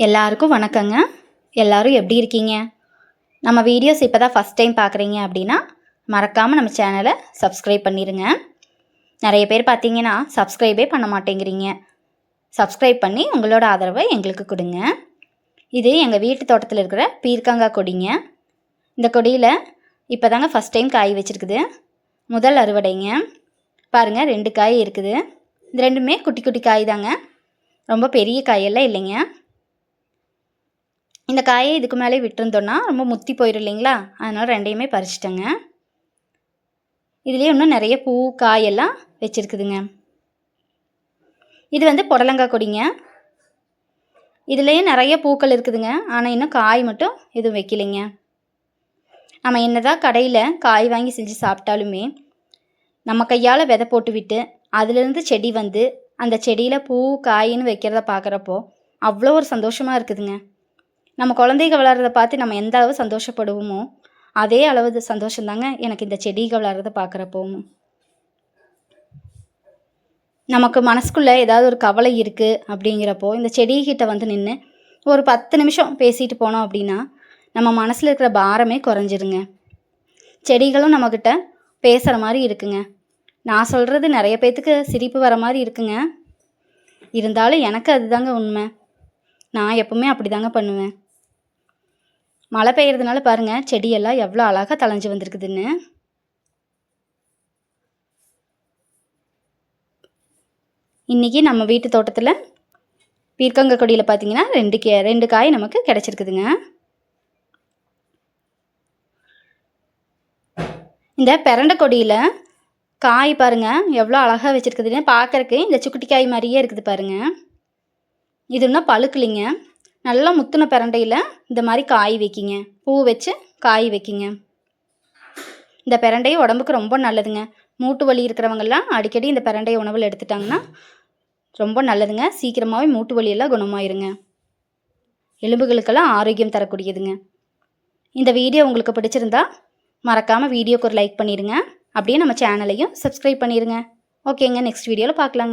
எல்லாருக்கும் வணக்கங்க. எல்லாரும் எப்படி இருக்கீங்க? நம்ம வீடியோஸ் இப்போ தான் ஃபஸ்ட் டைம் பார்க்குறீங்க அப்படின்னா மறக்காமல் நம்ம சேனலை சப்ஸ்கிரைப் பண்ணிடுங்க. நிறைய பேர் பார்த்தீங்கன்னா சப்ஸ்கிரைபே பண்ண மாட்டேங்கிறீங்க. சப்ஸ்கிரைப் பண்ணி உங்களோட ஆதரவை எங்களுக்கு கொடுங்க. இது எங்கள் வீட்டு தோட்டத்தில் இருக்கிற பீர்க்கங்காய் கொடிங்க. இந்த கொடியில் இப்போ தாங்க ஃபஸ்ட் டைம் காய் வச்சுருக்குது. முதல் அறுவடைங்க. பாருங்கள், 2 காய் இருக்குது. இந்த ரெண்டுமே குட்டி குட்டி காய் தாங்க, ரொம்ப பெரிய காயெல்லாம் இல்லைங்க. இந்த காயை இதுக்கு மேலே விட்டுருந்தோன்னா ரொம்ப முத்தி போயிடும் இல்லைங்களா, அதனால் ரெண்டையுமே பறிச்சிட்டேங்க. இதுலேயே இன்னும் நிறைய பூ காயெல்லாம் வச்சுருக்குதுங்க. இது வந்து புடலங்காய் கொடிங்க. இதுலேயும் நிறைய பூக்கள் இருக்குதுங்க, ஆனால் இன்னும் காய் மட்டும் எதுவும் வைக்கலைங்க. நம்ம என்னதான் கடையில் காய் வாங்கி செஞ்சு சாப்பிட்டாலுமே நம்ம கையால் விதை போட்டு விட்டு அதுலேருந்து செடி வந்து அந்த செடியில் பூ காயின்னு வைக்கிறத பார்க்குறப்போ அவ்வளோ ஒரு சந்தோஷமாக இருக்குதுங்க. நம்ம குழந்தைங்க வளர்கிறத பார்த்து நம்ம எந்த அளவு சந்தோஷப்படுவோமோ அதே அளவு சந்தோஷந்தாங்க எனக்கு இந்த செடிகள் வளர்கிறத பார்க்குறப்போவும். நமக்கு மனசுக்குள்ளே ஏதாவது ஒரு கவலை இருக்குது அப்படிங்கிறப்போ இந்த செடிகிட்ட வந்து நின்று ஒரு 10 நிமிஷம் பேசிட்டு போனோம் அப்படின்னா நம்ம மனசில் இருக்கிற பாரமே குறைஞ்சிருங்க. செடிகளும் நம்மக்கிட்ட பேசுகிற மாதிரி இருக்குங்க. நான் சொல்கிறது நிறைய பேர்த்துக்கு சிரிப்பு வர மாதிரி இருக்குங்க, இருந்தாலும் எனக்கு அதுதாங்க உண்மை. நான் எப்பவுமே அப்படி தாங்க பண்ணுவேன். மழை பெய்யறதுனால பாருங்கள், செடியெல்லாம் எவ்வளோ அழகாக தளைஞ்சு வந்திருக்குதுன்னு. இன்றைக்கி நம்ம வீட்டு தோட்டத்தில் பீர்க்கங்காய் கொடியில் பார்த்தீங்கன்னா 2 காய் நமக்கு கிடச்சிருக்குதுங்க. இந்த பெரண்டை கொடியில் காய் பாருங்கள் எவ்வளோ அழகாக வச்சுருக்குதுன்னு. பார்க்குறக்கு இந்த சுக்குட்டி காய் மாதிரியே இருக்குது பாருங்கள். இது இன்னும் பழுக்கலிங்க. நல்லா முத்துன பெரண்டையில் இந்த மாதிரி காய் வைக்கிங்க, பூ வச்சு காய் வைக்கிங்க. இந்த பெரண்டை உடம்புக்கு ரொம்ப நல்லதுங்க. மூட்டு வலி இருக்கிறவங்கெல்லாம் அடிக்கடி இந்த பெரண்டை உணவில் எடுத்துட்டாங்கன்னா ரொம்ப நல்லதுங்க. சீக்கிரமாகவே மூட்டு வலியெல்லாம் குணமாயிருங்க. எலும்புகளுக்கெல்லாம் ஆரோக்கியம் தரக்கூடியதுங்க. இந்த வீடியோ உங்களுக்கு பிடிச்சிருந்தா மறக்காமல் வீடியோக்கு ஒரு லைக் பண்ணிடுங்க. அப்படியே நம்ம சேனலையும் சப்ஸ்கிரைப் பண்ணிடுங்க. ஓகேங்க, நெக்ஸ்ட் வீடியோவில் பார்க்கலாங்க.